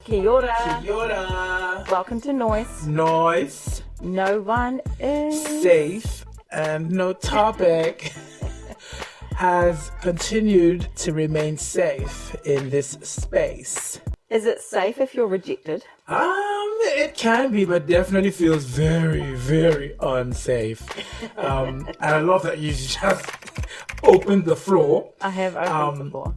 Kia ora. Kia ora. Welcome to NOIS. NOIS. No one is Safe, and no topic has continued to remain safe in this space. Is it safe if you're rejected? It can be, but definitely feels very, very unsafe. And I love that you just opened the floor. I have opened the floor.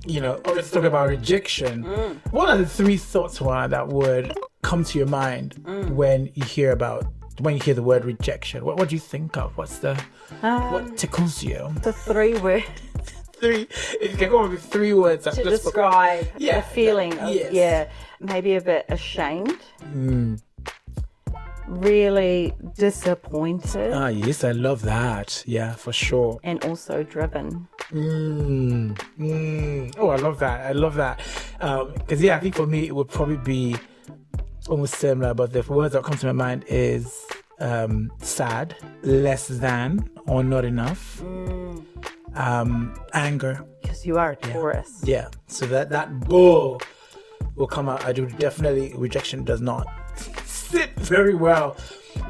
Let's talk about rejection. What are the three thoughts, Hoana, that would come to your mind when you hear the word rejection? What do you think of? What tickles you? The three words If you can come up with three words to describe the feeling of, yes. maybe a bit ashamed, really disappointed, yes, I love that. Yeah, for sure. and also driven. Oh, I love that. Because I think for me it would probably be almost similar, but the words that come to my mind is sad, less than, or not enough. Anger. Because you are a Taurus. Yeah. So that bull will come out. I do definitely. Rejection does not sit very well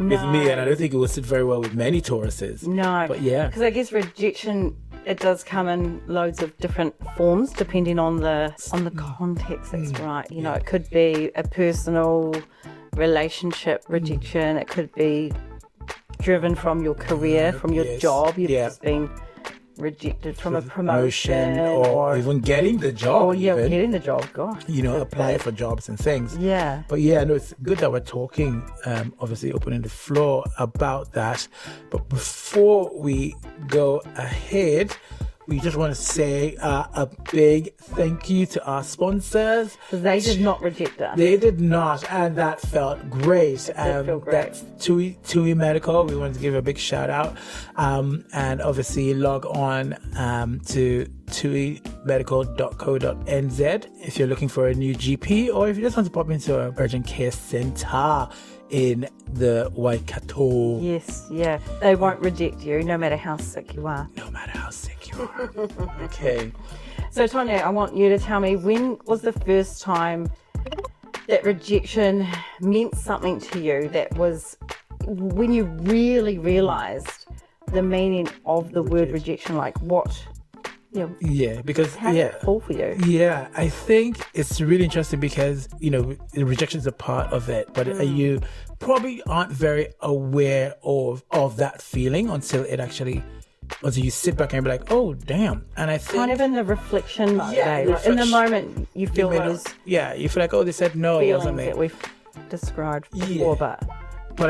with me, and I don't think it will sit very well with many Tauruses. No. But yeah. Because I guess rejection, it does come in loads of different forms depending on the context. That's right. It could be a personal relationship rejection. It could be driven from your career, from your job. You've just been rejected from a promotion or even getting the job. Getting the job. Gosh. Apply for jobs and things. Yeah. But it's good that we're talking, obviously opening the floor about that. But before we go ahead, we just want to say a big thank you to our sponsors. They did not reject us. They did not, and that felt great. That's TUI Medical. We want to give a big shout out. And obviously log on to tuimedical.co.nz if you're looking for a new GP, or if you just want to pop into an urgent care center in the Waikato. Yes, yeah. They won't reject you no matter how sick you are. No matter how sick you are. Okay. So, Tonye, I want you to tell me, when was the first time that rejection meant something to you? That was when you really realised the meaning of the word rejection, like what? Because how did it fall for you? Yeah, I think it's really interesting because rejection is a part of it, but you probably aren't very aware of that feeling until you sit back and be like, oh damn. And I think kind of in the reflection mode, in the moment you feel those you feel like, oh, they said no or something that we've described before, but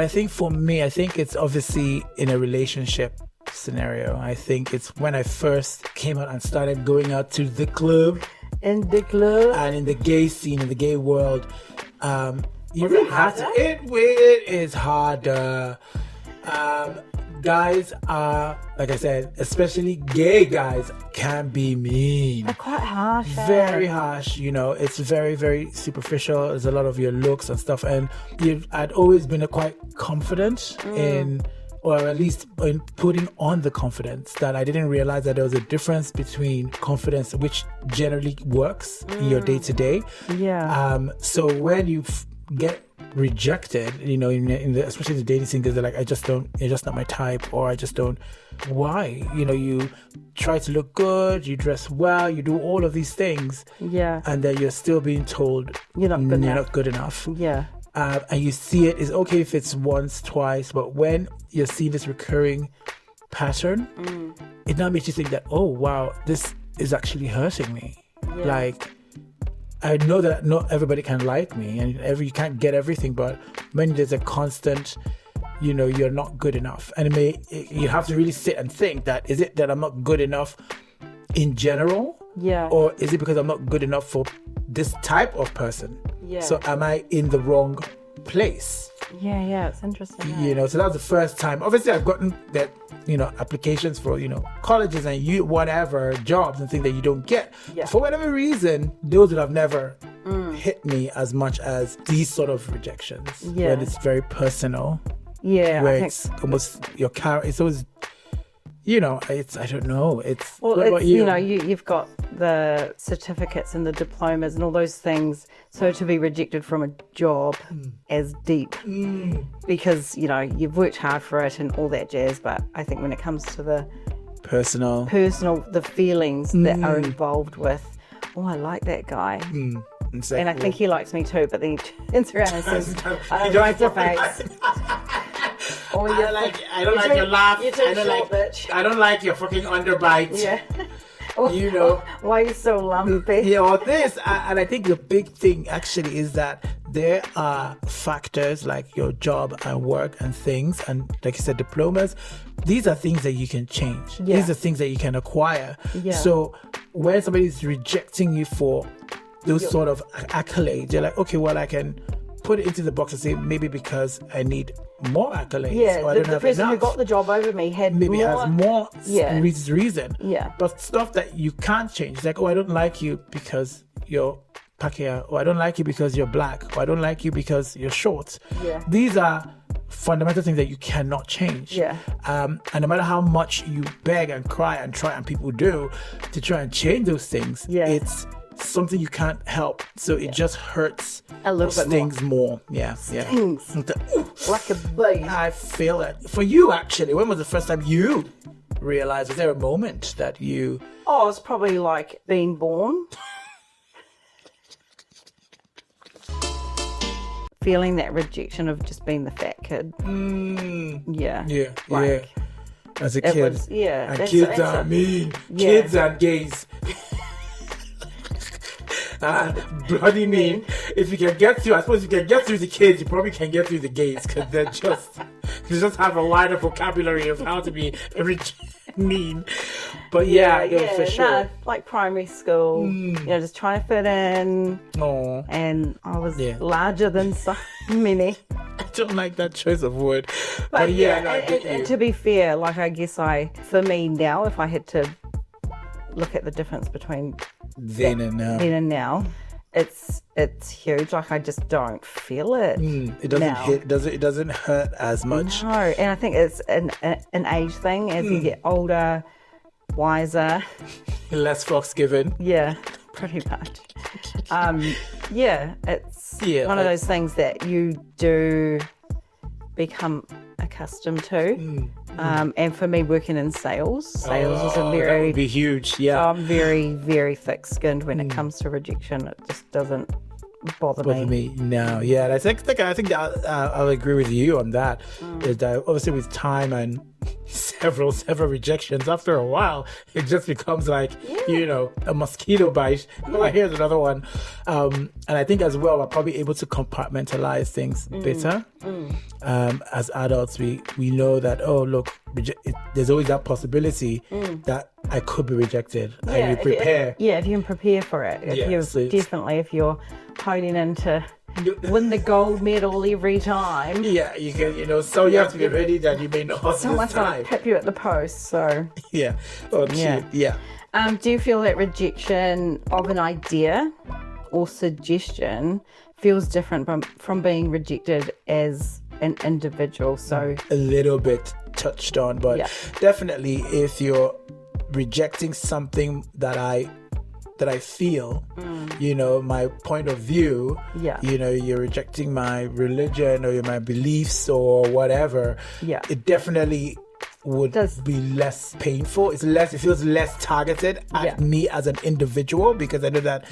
I think for me, it's obviously in a relationship scenario. I think it's when I first came out and started going out to the club. In the club? And in the gay scene, in the gay world. You really have to. It is harder. Guys are, like I said, especially gay guys, can be mean. They're quite harsh. Very harsh. It's very, very superficial. There's a lot of your looks and stuff. And I'd always been quite confident in, or at least in putting on the confidence, that I didn't realize that there was a difference between confidence, which generally works in your day to day. Yeah. So when you get rejected, especially the dating scene, because they're like, you're just not my type, or I just don't. Why? You try to look good, you dress well, you do all of these things. Yeah. And then you're still being told you're not good enough. Yeah. And you see it's okay if it's once, twice, but when you're seeing this recurring pattern, it now makes you think that, oh wow, this is actually hurting me. Yeah. Like, I know that not everybody can like me, and you can't get everything, but when there's a constant, you're not good enough, and you have to really sit and think, that is it that I'm not good enough in general? Yeah. Or is it because I'm not good enough for this type of person? Yeah. So am I in the wrong place? Yeah, it's interesting. So that was the first time. Obviously, I've gotten that, applications for, colleges and whatever jobs and things that you don't get. Yeah. For whatever reason, those would have never hit me as much as these sort of rejections. Yeah. When it's very personal. Yeah. Where it's almost your character. It's always I don't know. Well, what about it's, you? you've got the certificates and the diplomas and all those things. So to be rejected from a job as deep because, you've worked hard for it and all that jazz. But I think when it comes to the Personal, the feelings that are involved with, I like that guy. And I think he likes me too, but then he turns around and says, I don't like your face. I don't like your laugh. I don't like your fucking underbite. Yeah. Why are you so lumpy? Yeah, this, and I think the big thing actually is that there are factors like your job and work and things, and like you said, diplomas. These are things that you can change. Yeah. These are things that you can acquire. Yeah. So when somebody's rejecting you for those sort of accolades, you're like, okay, well, I can put it into the box and say maybe because I need more accolades. Yeah, or I don't the have person enough. who got the job over me had Maybe has more reason. Yeah. But stuff that you can't change, like, I don't like you because you're Pakia, or I don't like you because you're black, or I don't like you because you're short. Yeah. These are fundamental things that you cannot change. Yeah. And no matter how much you beg and cry and try, and people do, to try and change those things, it's something you can't help. So it just hurts a little bit stings more. Yeah. Stings. Like a bee. I feel it. For you, actually, when was the first time you realized? Was there a moment that you... Oh, it's probably like being born. Feeling that rejection of just being the fat kid. Yeah. Yeah. As a kid. And that's- kids that's are mean. Yeah. Kids and gays. Bloody mean. If you can get through, I suppose if you can get through the kids, you probably can get through the gays, because they just have a wider vocabulary of how to be mean. But for sure. No, like primary school, just trying to fit in. Oh, And I was larger than so many. I don't like that choice of word. But and to be fair, like I guess for me now, if I had to look at the difference between then and now, it's huge. Like I just don't feel it. It doesn't hit. It doesn't hurt as much. No, and I think it's an age thing. As you get older, wiser, less fucks given. Yeah, pretty much. It's one of those things that you do become accustomed to. And for me, working in sales is a that very would be huge. Yeah, I'm very, very thick-skinned when it comes to rejection. It just doesn't bother me. No, yeah, and I think I'll agree with you on that. Is that obviously with time and several rejections, after a while, it just becomes like a mosquito bite. Oh, here's another one. And I think as well, we're probably able to compartmentalize things better. As adults, we know that there's always that possibility that I could be rejected. And we prepare. If you can prepare for it. If you're honing in to win the gold medal every time. Yeah, you can, so you have to be ready that you may not. Someone's going to pip you at the post, so. Yeah. Oh, yeah. Yeah. Do you feel that rejection of an idea or suggestion feels different from being rejected as an individual? So a little bit touched on, but definitely if you're rejecting something that I feel, my point of view, you're rejecting my religion or my beliefs or whatever, it definitely would be less painful. It feels less targeted at me as an individual, because I know that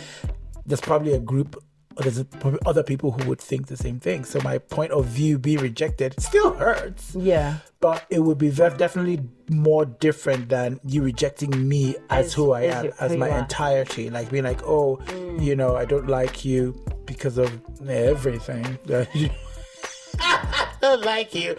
there's probably a group, or there's probably other people who would think the same thing. So my point of view being rejected still hurts. Yeah. But it would be definitely more different than you rejecting me as who I am, as my entirety. Like being like, I don't like you because of everything. I don't like you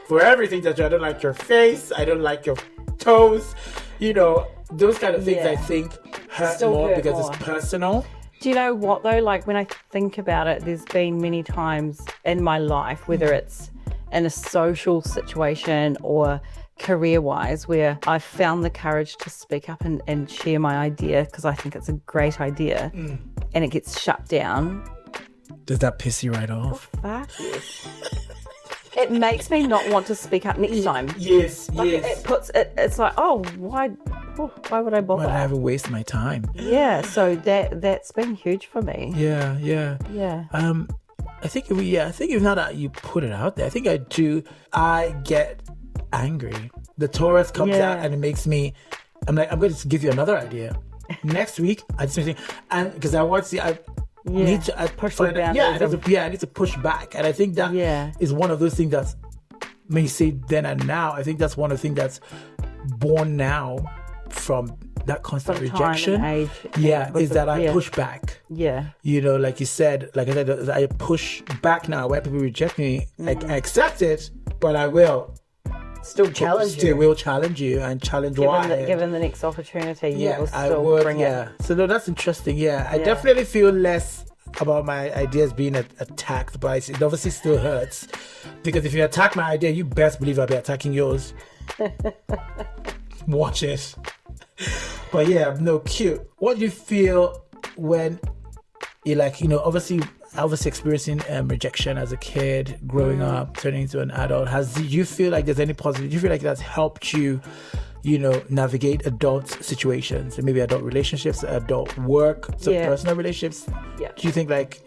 for everything that I don't like your face. I don't like your toes. Those kind of things I think hurt more because it's personal. Do you know what though? Like when I think about it, there's been many times in my life, whether it's in a social situation or career-wise, where I've found the courage to speak up and share my idea because I think it's a great idea, and it gets shut down. Does that piss you right off? Fuck yes. it makes me not want to speak up next time. Yes, Like yes. it puts it. It's like, oh, why would I bother? But I haven't wasted my time. Yeah, so that's been huge for me. Yeah. Yeah. I think if now that you put it out there, I think I get angry. The Taurus comes Yeah. out and it makes me, I'm like, I'm going to give you another idea. Next week, I just think, and because I want to see, I need to push find the out- I need to push back. And I think that is one of those things that's, when you say then and now, I think that's one of the things that's born now from that constant From time rejection. and age. Yeah, With is the- that I yeah. push back. Yeah. You know, like I said, I push back now where people reject me. I accept it, but I will Still challenge still you. will challenge you and challenge why. Given the next opportunity, you will I still would. bring Yeah. it. So no, that's interesting. Yeah, I Yeah. definitely feel less about my ideas being attacked, but it obviously still hurts because if you attack my idea, you best believe I'll be attacking yours. Watch it. But yeah, no, cute. What do you feel when you're like, obviously experiencing rejection as a kid, growing up, turning into an adult? Do you feel like there's any positive? Do you feel like that's helped you, navigate adult situations and maybe adult relationships, adult work, so Yeah. personal relationships? Yeah. Do you think like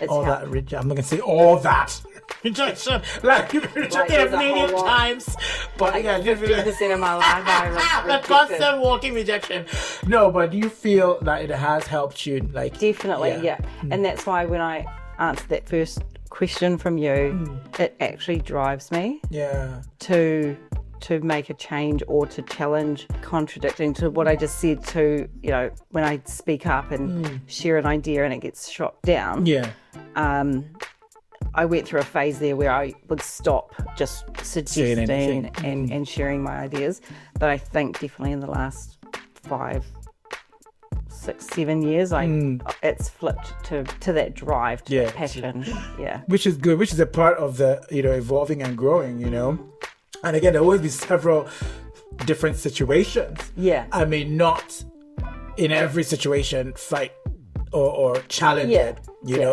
It's all helped. that? I'm not gonna say all that. Rejection, like you've been rejected there's a a million whole lot. times, but yeah, you feel like 50% of my life I was the rejected. constant walking rejection. No, but do you feel that it has helped you? Like Definitely, yeah. And that's why when I answered that first question from you, it actually drives me Yeah. to make a change or to challenge contradicting to what I just said to, when I speak up and share an idea and it gets shot down. Yeah. I went through a phase there where I would stop just Saying suggesting anything. and sharing my ideas. But I think definitely in the last 5, 6, 7 years, it's flipped to that drive, to that passion. Yeah. Which is good, which is a part of the, evolving and growing, And again, there will always be several different situations. Yeah. I mean, not in every situation fight or challenge Yeah. it.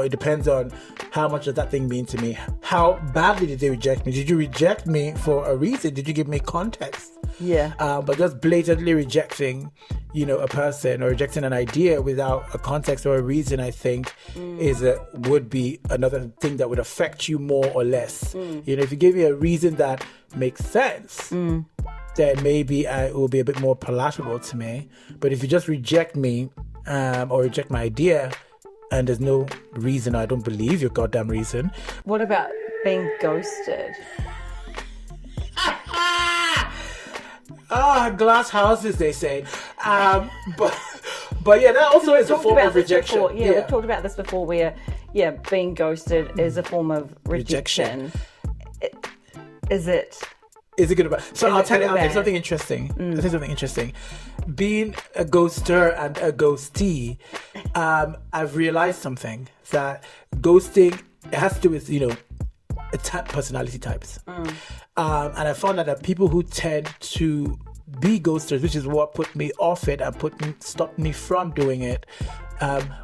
It depends on how much does that thing mean to me. How badly did they reject me? Did you reject me for a reason? Did you give me context? Yeah. But just blatantly rejecting, a person or rejecting an idea without a context or a reason, I think, would be another thing that would affect you more or less. If you give me a reason that makes sense, then maybe it will be a bit more palatable to me. But if you just reject me or reject my idea, and there's no reason, I don't believe your goddamn reason. What about being ghosted? Glass houses, they say. But yeah, that also is a form of rejection. We've talked about this before where, being ghosted is a form of rejection. Is it good about? So I'll tell you bad? something interesting. I'll tell you something interesting. Being a ghoster and a ghostee, I've realized something, that ghosting, it has to do with, personality types. And I found out that people who tend to be ghosters, which is what put me off it and stopped me from doing it,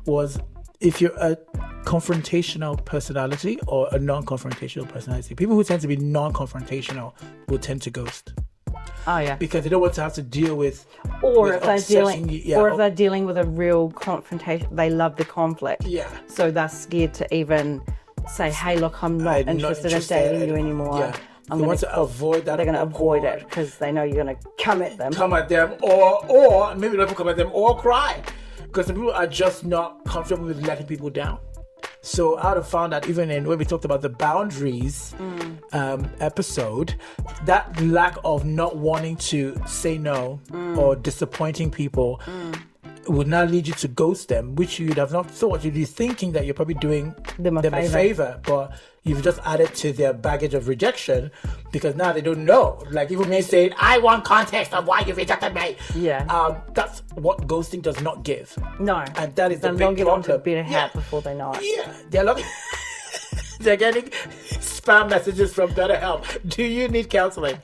was if you're a confrontational personality or a non-confrontational personality. People who tend to be non-confrontational will tend to ghost. Oh yeah. Because they don't want to have to deal with, Or if they're obsessing if they're dealing with a real confrontation, they love the conflict. Yeah. So they're scared to even say, "Hey, look, I'm not interested in dating you anymore." Yeah. They want to avoid that. They're going to avoid it because they know you're going to come at them. Come at them, or maybe not come at them, or cry, because the people are just not comfortable with letting people down. So I would have found that even when we talked about the boundaries episode, that lack of not wanting to say no or disappointing people would now lead you to ghost them, which you'd have not thought. You'd be thinking that you're probably doing them a favor, but you've just added to their baggage of rejection, because now they don't know. Like even me saying, I want context of why you rejected me. Yeah. That's what ghosting does not give. No. And that is the They'll big get on to problem. better help before they know it. Yeah, they're getting spam messages from BetterHelp. Do you need counseling?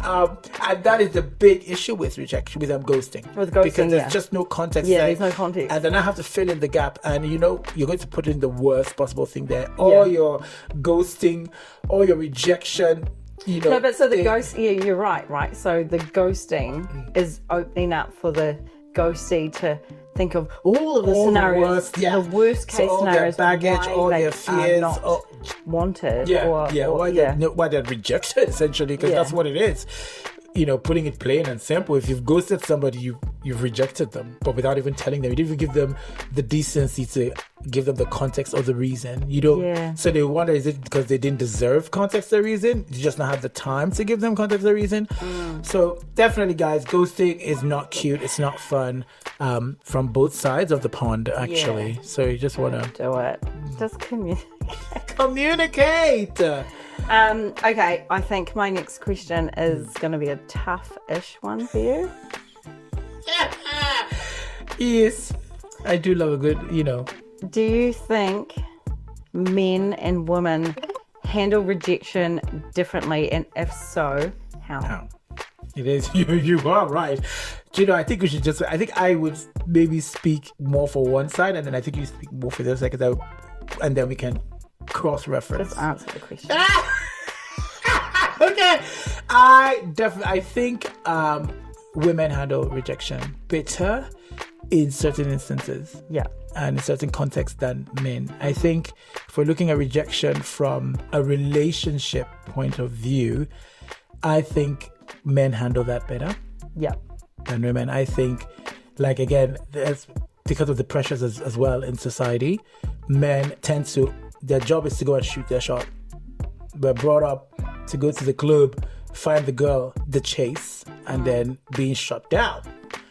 And that is the big issue with rejection, with ghosting. With ghosting, because there's just no context there. There's no context. And then I have to fill in the gap. And you're going to put in the worst possible thing there. All your ghosting, all your rejection. No, but so the ghost, you're right. So the ghosting is opening up for the ghostee to think of all of the scenarios, the worst case all scenarios, their baggage, all their fears, not wanted, why they're rejected, essentially, because that's what it is. Putting it plain and simple, if you've ghosted somebody, you've rejected them, but without even telling them. You didn't even give them the decency to give them the context or the reason. You don't. So they wonder, is it because they didn't deserve context or reason? You just not have the time to give them context or reason. So definitely, guys, ghosting is not cute. It's not fun, from both sides of the pond, actually. So you just want to do it. Just communicate. Communicate. Okay, I think my next question is going to be a tough-ish one for you. Yes, I do love a good, Do you think men and women handle rejection differently, and if so, how? It is. You are right. I think we should I think I would maybe speak more for one side, and then I think you speak more for the other side, and then we can cross-reference. Just answer the question. Okay. I think women handle rejection better in certain instances. Yeah. And in certain contexts than men. I think if we're looking at rejection from a relationship point of view, I think men handle that better. Yeah. Than women. I think, again, because of the pressures as well in society, men tend to, their job is to go and shoot their shot. We're brought up to go to the club, find the girl, the chase, and then being shot down.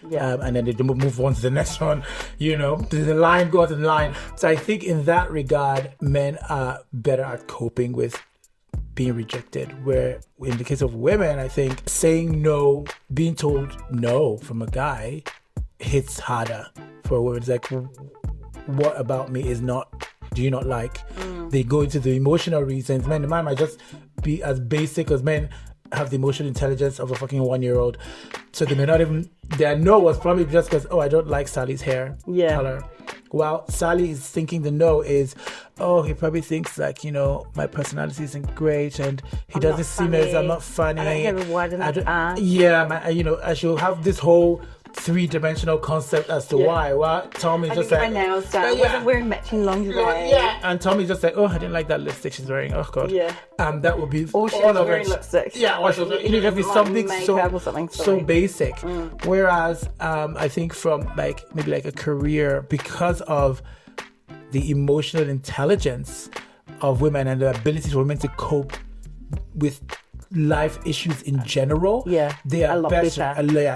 Yeah. And then they move on to the next one, the line goes in line. So I think in that regard, men are better at coping with being rejected, where in the case of women, I think saying no, being told no from a guy hits harder for a woman. It's like, what about me do you not like? They go into the emotional reasons. Man, the man might just be as basic as men have the emotional intelligence of a fucking 1-year-old. So they may not even, their no was probably just because, I don't like Sally's hair color. Well, Sally is thinking the no is, he probably thinks my personality isn't great, and he doesn't see me as I'm not funny. I don't have a wide enough ass. I should have this whole 3-dimensional concept as to why. Well, Tommy's just like, my nails done. Wasn't wearing matching lingerie. And Tommy's just like, I didn't like that lipstick she's wearing. Oh god. That would be or she was wearing lipstick. Or she was wearing, it would be something so basic. Whereas I think from maybe a career, because of the emotional intelligence of women and the ability for women to cope with life issues in general, they are better.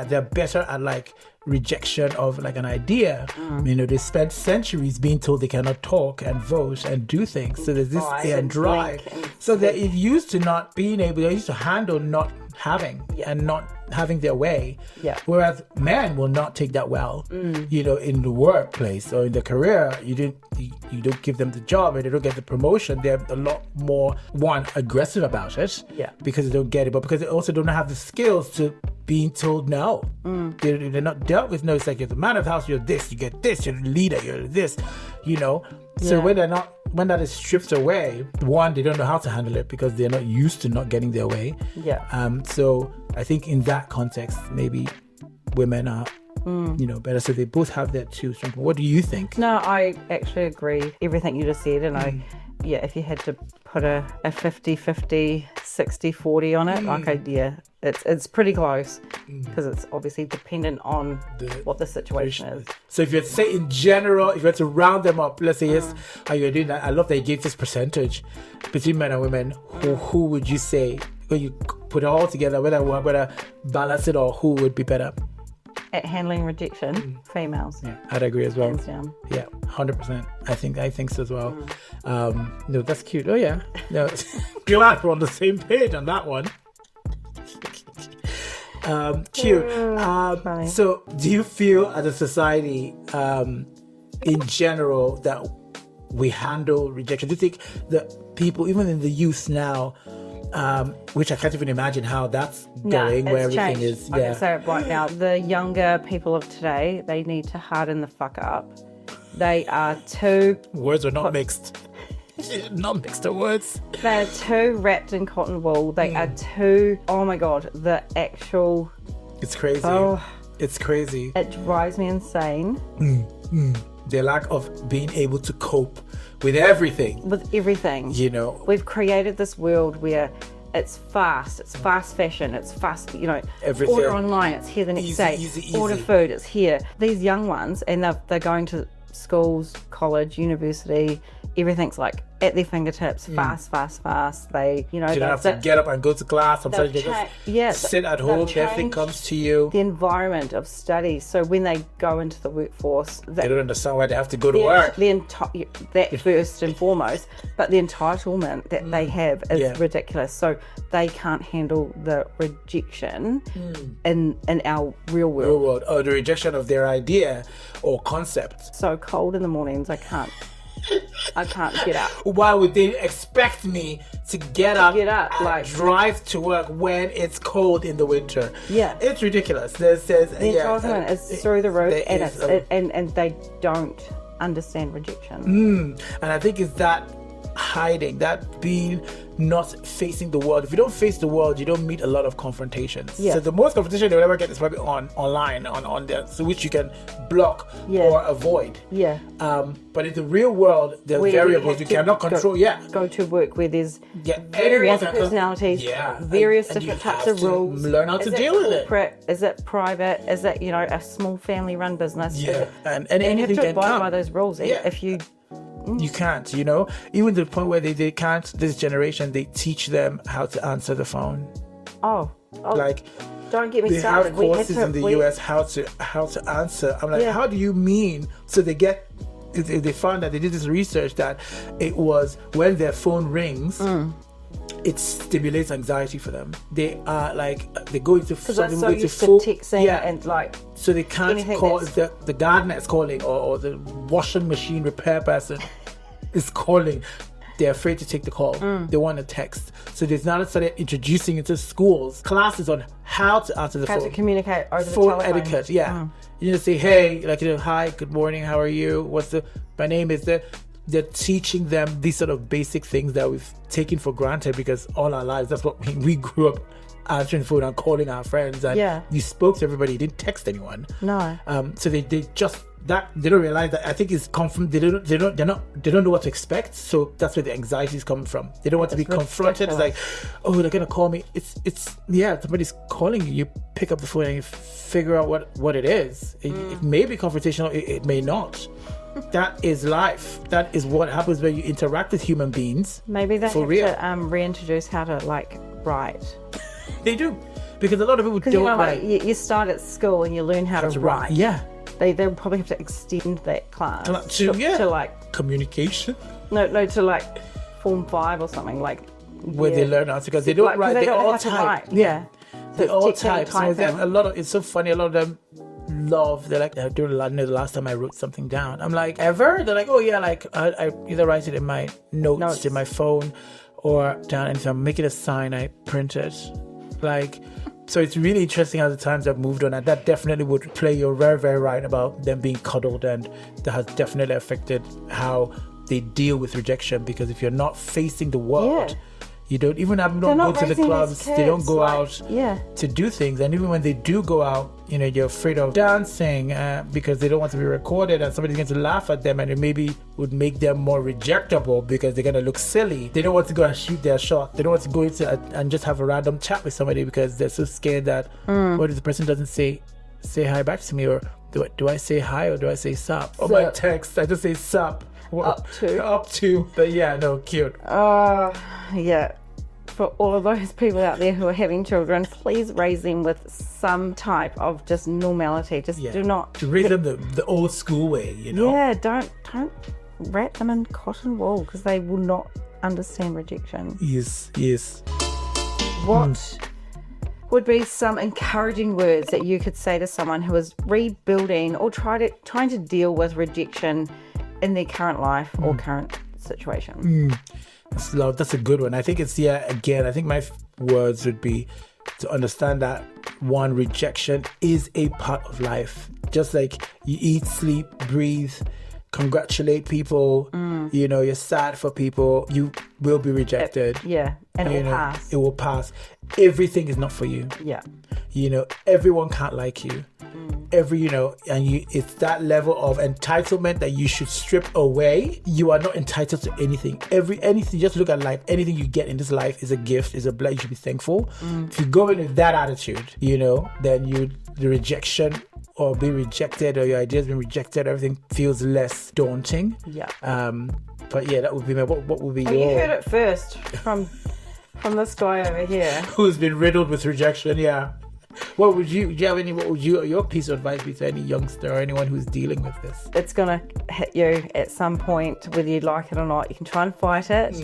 They're better at rejection of an idea. They spent centuries being told they cannot talk and vote and do things. So there's this drive. So they're used to not being able. They're used to handle not having and not having their way. Whereas men will not take that well. In the workplace or in the career, you don't give them the job and they don't get the promotion. They're a lot more aggressive about it. Because they don't get it, but because they also don't have the skills to being told no. They're not dealt with no. It's like, you're the man of the house, you're this, you get this, you're the leader, you're this, So when that is stripped away, they don't know how to handle it because they're not used to not getting their way. So I think in that context, maybe women are better. So they both have their two strengths. What do you think? No, I actually agree. Everything you just said, and if you had to put a 50-50, 60-40 on it, it's pretty close because it's obviously dependent on what the situation is. So if you had to say in general, if you had to round them up, let's say yes, how you're doing that. I love that you gave this percentage between men and women. Who would you say, when you put it all together, whether balance it, or who would be better at handling rejection? Females. I'd agree as well. Hands down. 100%. I think so as well. No, that's cute. Oh yeah. No, glad we're on the same page on that one. Cute. So do you feel as a society in general that we handle rejection? Do you think that people, even in the youth now, which I can't even imagine how that's No, going, where it's everything changed. is. I Yeah. can say it right now. The younger people of today, they need to harden the fuck up. They are too Words are not mixed. Not mixed of words. They're too wrapped in cotton wool. They are too, oh my God, the actual, It's crazy. oh, It's crazy. it drives me insane The lack of being able to cope with everything, with everything. you know. We've created this world where it's fast fashion, it's fast, Everything. order online, it's here the next Easy, day. easy. Order food, it's here. These young ones, and they're going to schools, college, university, everything's like at their fingertips, fast. They, You don't have to get up and go to class. Sometimes you just sit at home, everything comes to you. the environment of study. So when they go into the workforce, They don't understand why they have to go to work. that first and foremost, but the entitlement that they have is ridiculous. So they can't handle the rejection in our real world. Or the rejection of their idea or concept. So cold in the mornings, I can't get up. Why would they expect me to get up, and like drive to work when it's cold in the winter? Yeah. It's ridiculous. The entitlement is through the roof, and they don't understand rejection. And I think it's that hiding, that being not facing the world. If you don't face the world, you don't meet a lot of confrontations. Yeah. So the most confrontation you'll ever get is probably online, on there, so which you can block or avoid. Yeah. But in the real world, there's variables you cannot control. Go to work where there's various various personalities, various different types of rules. Learn how to deal with it. Is it private? Is it a small family-run business? Yeah, and And you have anything to can abide come. by those rules. Yeah. If you You can't, even to the point where they can't. This generation, they teach them how to answer the phone. Like, don't get me they started. have courses in the US how to answer. I'm like, how do you mean? So they found that they did this research that it was when their phone rings, it stimulates anxiety for them. They are like, they go into so used to texting and like, so they can't call if the gardener is calling or the washing machine repair person is calling. They're afraid to take the call. They want to text. So they've now started introducing into schools classes on how to answer the phone. How to communicate over the phone telephone. etiquette. Yeah. You just say, hey, hi, good morning, how are you? My name is the. They're teaching them these sort of basic things that we've taken for granted because all our lives, that's what we grew up answering the phone and calling our friends. And you spoke to everybody, you didn't text anyone. No. So they just they don't realize that. I think it's come from they don't know what to expect. So that's where the anxiety is coming from. They don't want to be confronted. It's like, oh, they're gonna call me. It's somebody's calling you. You pick up the phone and you figure out what it is. It may be confrontational. It may not. That is life. That is what happens when you interact with human beings. Maybe they for have real. to reintroduce how to write. They do, because a lot of people don't write. You start at school and you learn how to write. Yeah. They'll probably have to extend that class to communication. No, to Form 5 or something where they learn how to, because they don't write. They all type. Yeah. They all type. So it's so funny. A lot of them love. They're like, during the last time I wrote something down. I'm like, ever? They're like, oh yeah, I either write it in my notes in my phone or down, and if I'm making a sign, I print it. So it's really interesting how the times have moved on, and that definitely would play. You're very, very right about them being cuddled, and that has definitely affected how they deal with rejection. Because if you're not facing the world, you don't even go to the clubs. They don't go out to do things, and even when they do go out, you're afraid of dancing because they don't want to be recorded, and somebody's going to laugh at them, and it maybe would make them more rejectable because they're going to look silly. They don't want to go and shoot their shot. They don't want to go into and just have a random chat with somebody because they're so scared that what if the person doesn't say hi back to me, or do I say hi or do I say sup? On my text, I just say sup. Up to. But yeah, no, cute. Yeah. For all of those people out there who are having children, please raise them with some type of just normality. Do not to raise them the old school way, Yeah, don't wrap them in cotton wool because they will not understand rejection. Yes. What would be some encouraging words that you could say to someone who is rebuilding or trying to deal with rejection in their current life or current situation. That's a good one. I think it's, again, I think my words would be to understand that one, rejection is a part of life. Just like you eat, sleep, breathe, congratulate people, you're sad for people, you will be rejected. And it will pass. It will pass. Everything is not for you. Everyone can't like you. It's that level of entitlement that you should strip away. You are not entitled to anything. Anything, just look at life. Anything you get in this life is a gift, is a blessing. You should be thankful. If you go in with that attitude, then the rejection or being rejected, or your ideas being rejected, everything feels less daunting. But that would be what would be your... You heard it first from this guy over here who's been riddled with rejection. What would your piece of advice be to any youngster or anyone who's dealing with this? It's gonna hit you at some point, whether you like it or not. You can try and fight it.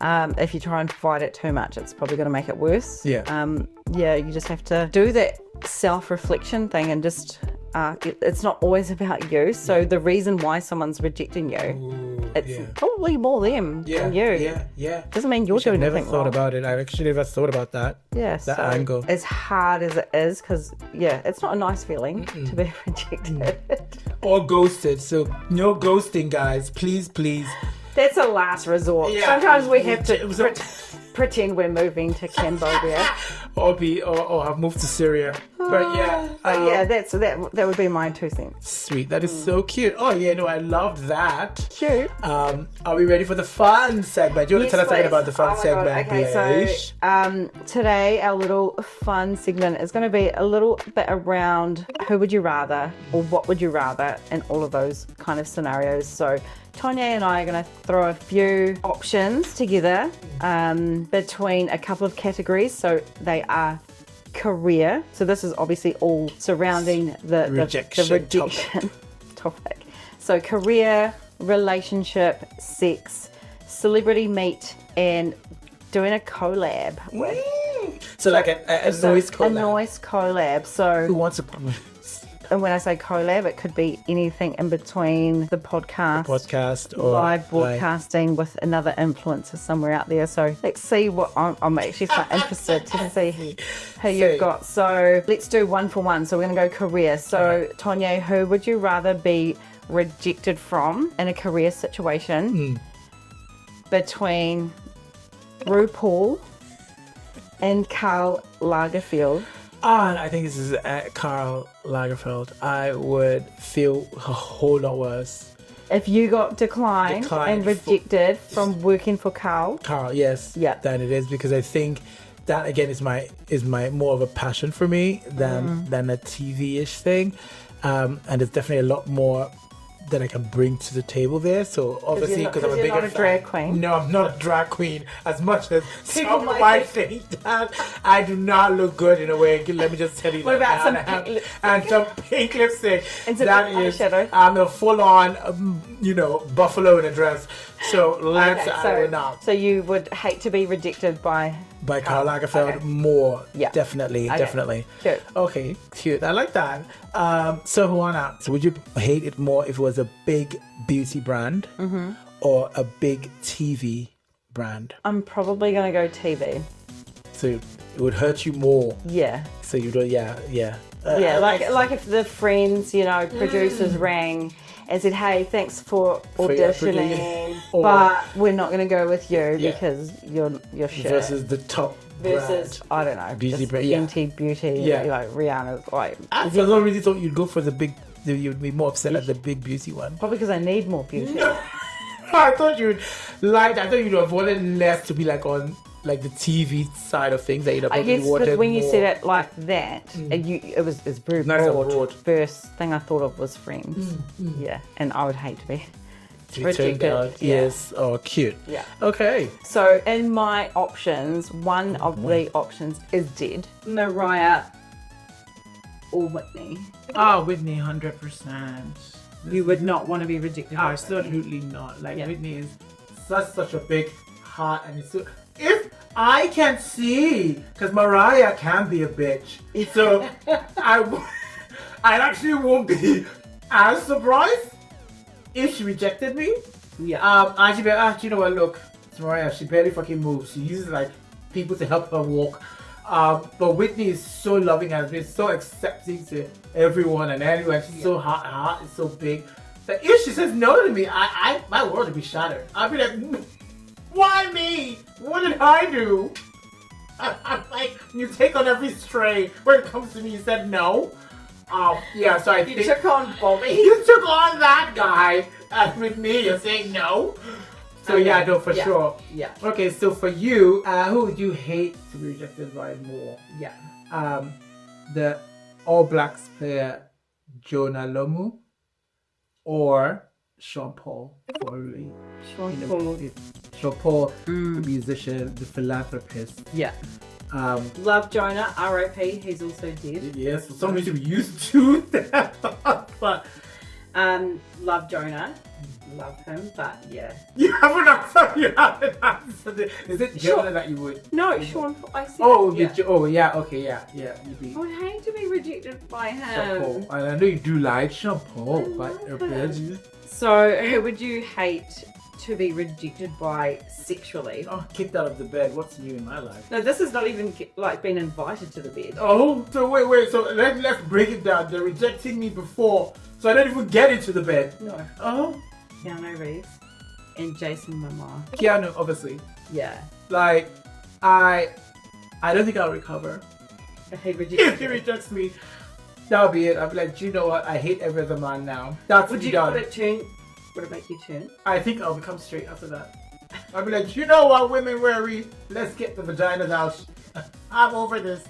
If you try and fight it too much, it's probably going to make it worse. You just have to do that self-reflection thing and just it's not always about you. So the reason why someone's rejecting you, it's probably more them than you. Doesn't mean you're doing anything wrong. I've never thought about it. I actually never thought about that. That angle. As hard as it is, because it's not a nice feeling to be rejected or ghosted. So no ghosting, guys. Please. That's a last resort. Sometimes we have to pretend we're moving to Cambodia, or have moved to Syria. But that would be my 2 cents. Sweet, that is so cute. I loved that. Cute. Are we ready for the fun segment? Do you want to tell us something about the fun segment? Okay, so today our little fun segment is going to be a little bit around who would you rather, or what would you rather, in all of those kind of scenarios. So Tonye and I are going to throw a few options together between a couple of categories. So they are career. So this is obviously all surrounding the rejection topic. So career, relationship, sex, celebrity meet, and doing a collab with. So like a NOIS collab. A NOIS collab. So who wants a... And when I say collab, it could be anything in between the podcast or live broadcasting with another influencer somewhere out there. So let's see what I'm actually quite interested to see who you've got. So let's do one for one. So we're going to go career. So Tonye, who would you rather be rejected from in a career situation between RuPaul and Karl Lagerfeld? I think this is Karl Lagerfeld. I would feel a whole lot worse. If you got declined and rejected from working for Karl, yes, than it is, because I think that again is my more of a passion for me than a TV-ish thing, and there's definitely a lot more that I can bring to the table there. So obviously, because I'm a bigger fan. Drag queen. No, I'm not a drag queen. As much as people might think that, I do not look good in a way. Let me just tell you. What about some pink lipstick? And some pink lipstick. And that is eyeshadow. I'm a full-on, buffalo in a dress. So I would not. So you would hate to be rejected by Karl Lagerfeld more. Yeah. Definitely. Cute. Okay, cute. I like that. So Hoana, would you hate it more if it was a big beauty brand or a big TV brand? I'm probably going to go TV. So it would hurt you more. Yeah. So you do, yeah. Like if the Friends, producers rang and said, "Hey, thanks for auditioning, but we're not going to go with you because you're shit." Versus the top versus brand. I don't know, beauty just brand, Fenty Beauty, like Rihanna's. Like, I don't really thought you'd go for the big. You'd be more upset at the big beauty one. Probably because I need more beauty. No. I thought you'd have wanted less to be like on like the TV side of things. That you'd have I guess because when you more. said it like that, it was very broad. First thing I thought of was Friends. Yeah, and I would hate to be rejected. Yes. Oh, cute. Yeah. Okay. So in my options, one of the options is dead. Mariah or Whitney. Whitney, 100%. You would not want to be rejected. Absolutely not. Like Whitney is such a big heart, and it's so. If I can see, because Mariah can be a bitch, so I actually won't be as surprised if she rejected me. Yeah. Actually, you know what? Look, it's Mariah. She barely fucking moves. She uses like people to help her walk. But Whitney is so loving and has been so accepting to everyone and anyone. She's so heart is so big. That if she says no to me, my world would be shattered. I'd be like, why me? What did I do? I'm like, you take on every strain. When it comes to me, you said no. Yeah, so I think You took on Bobby. you took on that guy, and with me, you're saying no. So yeah, no, for sure. Yeah. Okay, so for you, who would you hate to be rejected by more? Yeah. The All Blacks player Jonah Lomu or Sean Paul for me. Sean Paul. Sean Paul, the musician, the philanthropist. Yeah. Love Jonah, R.I.P. He's also dead. Yes, for some reason we used to that, but love Jonah. Love him, but yeah. you haven't answered it. Is it Jonah that you would? No, Sean Paul. I said Oh, yeah. Okay, yeah. You'd be I would hate to be rejected by Sean him. Paul. And I know you do like Sean Paul, I but love him. So, who would you hate to be rejected by sexually? oh, kicked out of the bed. What's new in my life? No, this is not even like being invited to the bed. Oh, so wait. So let's break it down. They're rejecting me before, so I don't even get into the bed. No. Oh, Keanu Reeves and Jason Momoa. Keanu, obviously. Yeah. Like, I don't think I'll recover. If he If rejected he you. rejects me, that'll be it. I'll be like, do you know what? I hate every other man now. That's Would you done. would it make you turn? I think I'll become straight after that. I'll be like, you know what, women worry. Let's get the vaginas out. I'm over this.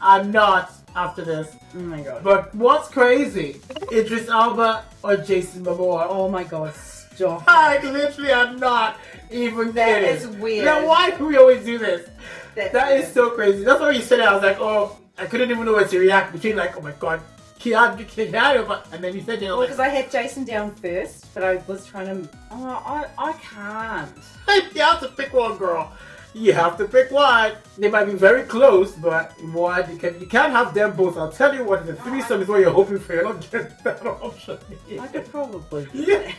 I'm not after this. Oh my god. But what's crazy? Idris Elba or Jason Momoa? Oh my god, stop. I literally am not even That kidding. is weird. Now why do we always do this? That's That weird. is so crazy. That's why you said it. I was like, oh, I couldn't even know where to react between like, oh my god, Keanu, but and then you said, you know, Well, like, because I had Jason down first, but I was trying to. Oh, I can't. you have to pick one, girl. You have to pick one. They might be very close, but one you can't have them both. I'll tell you what, the threesome is what you're hoping for. You're not getting that option. I could probably. Yeah.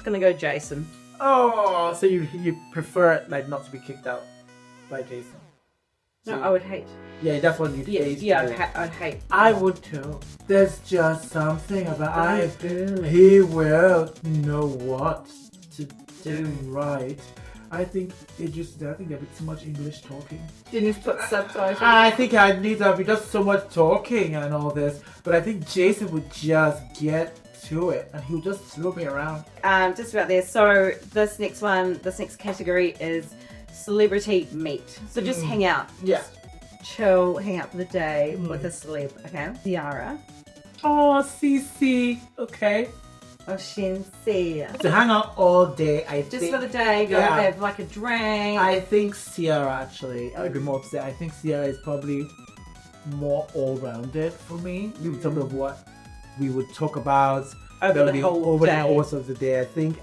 Gonna go Jason. Oh, so you prefer like not to be kicked out by Jason? No, So- I would hate. Yeah, that's what you'd hate. Yeah, I'd hate. I would too. There's just something about he will know what to do right. I think there'd be too much English talking. Didn't you put subtitles? I think I need to be just so much talking and all this. But I think Jason would just get to it and he would just throw me around. Just about there. So this next category is celebrity meet. So just hang out. Yeah. Chill, hang out for the day with a celeb, okay? Ciara. Oh, CC. Okay. Or Shenseea. To hang out all day, I Just think. for the day, go Yeah. have like a drink. I think Ciara actually. I would be more upset. I think Ciara is probably more all-rounded for me in terms of what we would talk about Over the whole over day. the course of the day. I think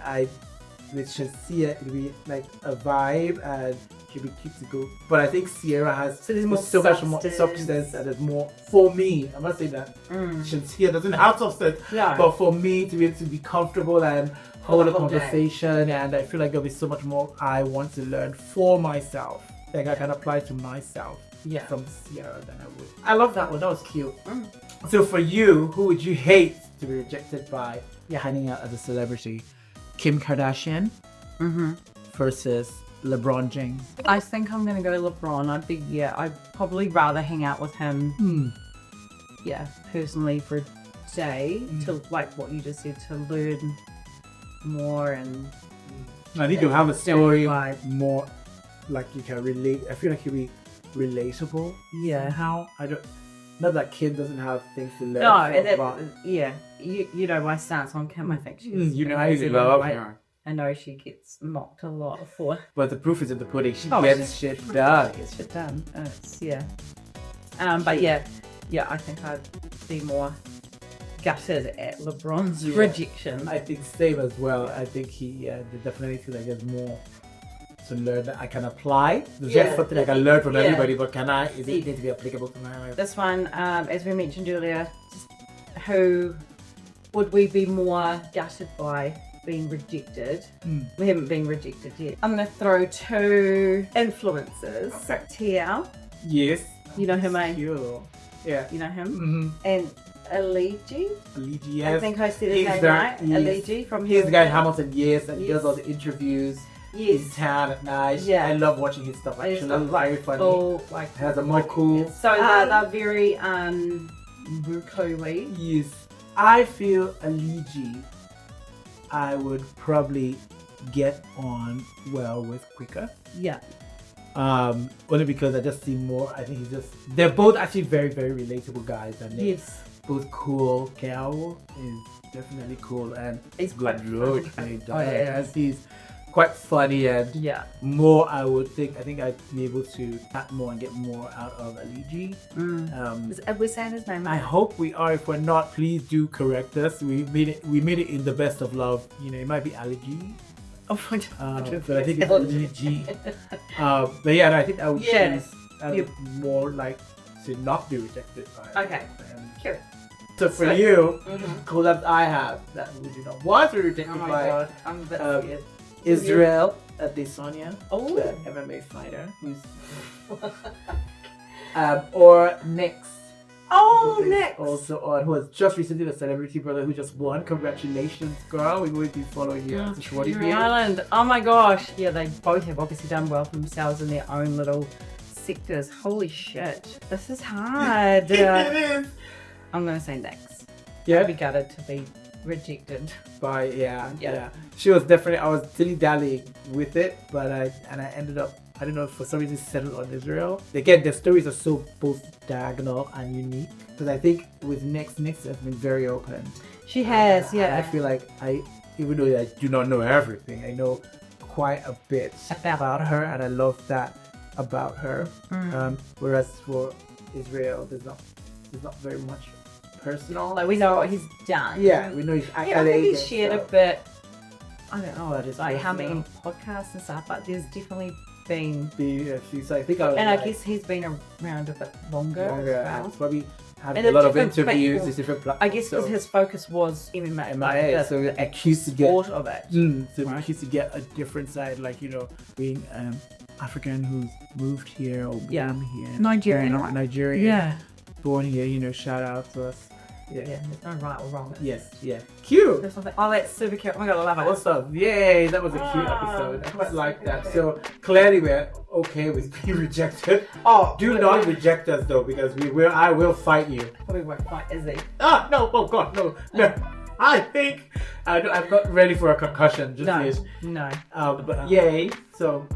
with Shenseea it'd be like a vibe and she'd be cute to go. But I think Ciara has So there's more so much more substance. substance and there's more for me. I'm not saying that Shenseea doesn't have substance, No. but for me to be able to be comfortable and hold a whole day. conversation, and I feel like there'll be so much more I want to learn for myself. Like I can apply to myself from Ciara than I would. I love that one. That was cute. So for you, who would you hate to be rejected by? You're hanging out as a celebrity. Kim Kardashian versus LeBron James. I think I'm gonna go LeBron. I'd probably rather hang out with him. Yeah, personally for a day to like what you just said, to learn more and I think you'll have a story vibe. more like you can relate. I feel like you'll be relatable. Yeah. How I don't. Not that Kim doesn't have things to learn. No, from, and but you know my stance on Kim. I think she's you know how you amazing, love right? her. I know she gets mocked a lot for But the proof is in the pudding. She Oh, gets shit done. get shit done. But I think I'd be more gutted at LeBron's rejection. I think same as well. I think he definitely feel like there's more to learn that I can apply. There's just something I can learn from everybody, but is it need to be applicable to my life? This one, as we mentioned earlier, just would we be more gutted by being rejected? We haven't been rejected yet. I'm going to throw 2 influencers. Tia. Yes. You know him, eh? Cute. Yeah. You know him? Mm-hmm. And Aligi. Yes. I think I said his name right. Aligi from He's the guy in Hamilton, yes, and he does all the interviews. Yes. In town at night. Yeah. I love watching his stuff actually. It's very funny. Full, like, has a more cool. So they're very Rukui. Yes. I feel Aligi I would probably get on well with quicker. Yeah. Only because I just see more. I think they're both actually very, very relatable guys, and they're both cool. Kao is definitely cool, and he's quite funny. He's quite funny, and more. I think I'd be able to add more and get more out of Aligi. Are we saying his name? I hope we are. If we're not, please do correct us. We made it in the best of love. You know, it might be Aligi. Oh, but I think it's Aligi. But yeah, no, I think I would choose more like to not be rejected by. Okay. Cool. So for you, collabs I have that would you not want to be rejected Oh my by. god, I'm a bit scared. Israel Adesanya, Oh, the MMA fighter, who's or Nix. Oh, Nix. Also on, who was just recently the celebrity brother who just won. Congratulations, girl. We're going to be following you. Fury Island. Oh my gosh. Yeah, they both have obviously done well for themselves in their own little sectors. Holy shit. This is hard. It is. I'm going to say Nix. Yeah. I'd be gutted to be rejected. By yeah. She was definitely. I was dilly-dallying with it, but I ended up. I don't know, for some reason settled on Israel. Again, their stories are so both diagonal and unique. Because I think with Nix has been very open. She has, I feel like even though I do not know everything, I know quite a bit about her, and I love that about her. Whereas for Israel, there's not very much personal. Like, we know what he's done. Yeah, we know he's I think he's shared a bit. I don't know, like how many podcasts and stuff, but there's definitely been. I think I guess he's been around a bit longer. And probably had a lot of interviews. Different platforms. I guess because his focus was MMA, so accused to get sport of it. Accused to get a different side, like being African who's moved here or born here. Nigerian. Yeah. Born here. Shout out to us. Yeah, there's no right or wrong. Yes, yeah. Cute. Oh, that's super cute. Oh my god, I love it. What's up? Yay, that was a cute episode. I quite like that. So clearly we're okay with being rejected. Do not reject us though, because I will fight you. Probably won't fight Izzy. No, oh god, no. I think I'm not ready for a concussion just yet. No. But yay. So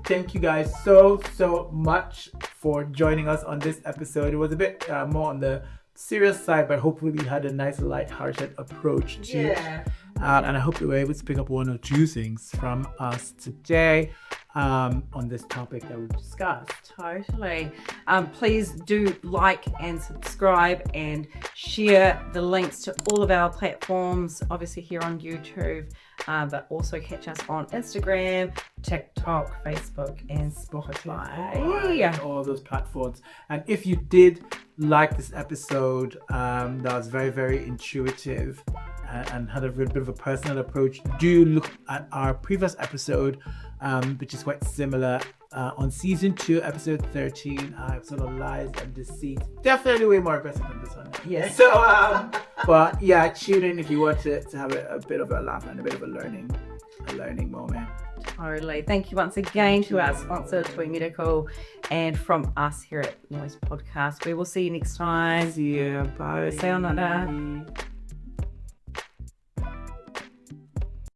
thank you guys so much for joining us on this episode. It was a bit more on the serious side, but hopefully we had a nice light-hearted approach to it. And I hope you were able to pick up one or two things from us today on this topic that we've discussed. Totally. Please do like and subscribe and share the links to all of our platforms, obviously here on YouTube, but also catch us on Instagram, TikTok, Facebook, and Spotify. And all those platforms. And if you did like this episode, that was very, very intuitive and had a bit of a personal approach, do look at our previous episode, which is quite similar, on season 2, episode 13, sort of lies and deceit. Definitely way more aggressive than this one. Yeah. So, but yeah, tune in if you want to have a bit of a laugh and a bit of a learning moment. Totally. Thank you once again to our sponsor, Tonye Medical, and from us here at NOIS Podcast. We will see you next time. See you. Bye. Sayonara.